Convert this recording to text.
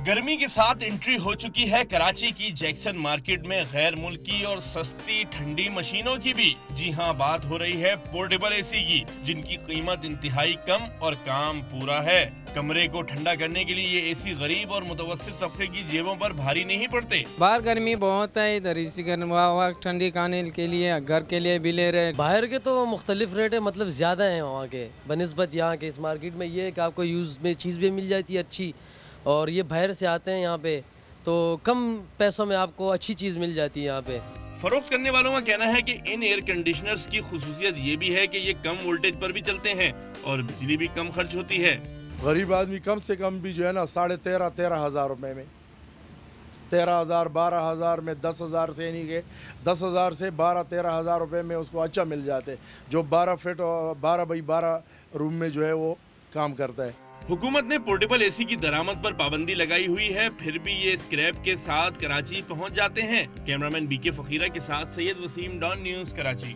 गर्मी के साथ एंट्री हो चुकी है कराची की जैक्सन मार्केट में गैर मुल्की और सस्ती ठंडी मशीनों की भी। जी हां, बात हो रही है पोर्टेबल एसी की, जिनकी कीमत इंतहाई कम और काम पूरा है। कमरे को ठंडा करने के लिए ये एसी गरीब और मुतवस्सित तबके की जेबों पर भारी नहीं पड़ते। बाहर गर्मी बहुत है, इधर इसी गर्मी ठंडी खाने के लिए घर के लिए भी ले रहे। बाहर के तो मुख्तलिफ रेट है, मतलब ज़्यादा है वहाँ के बनिस्बत यहाँ के। इस मार्केट में ये है कि आपको यूज़ में चीज़ भी मिल जाती है अच्छी, और ये बाहर से आते हैं यहाँ पे तो कम पैसों में आपको अच्छी चीज़ मिल जाती है यहाँ पे। फरोख्त करने वालों का कहना है कि इन एयर कंडीशनर्स की खुसूसियत ये भी है कि ये कम वोल्टेज पर भी चलते हैं और बिजली भी कम खर्च होती है। गरीब आदमी कम से कम भी जो है ना 13,500 हज़ार रुपये में, 13,000 12,000 में 10,000 से नहीं के 10,000 से 12-13 हज़ार रुपये में उसको अच्छा मिल जाते, जो 12 फीट और 12 बाई 12 रूम में जो है वो काम करता है। हुकूमत ने पोर्टेबल एसी की दरामद पर पाबंदी लगाई हुई है, फिर भी ये स्क्रैप के साथ कराची पहुंच जाते हैं। कैमरामैन बीके फकीरा के साथ सैयद वसीम, डॉन न्यूज़, कराची।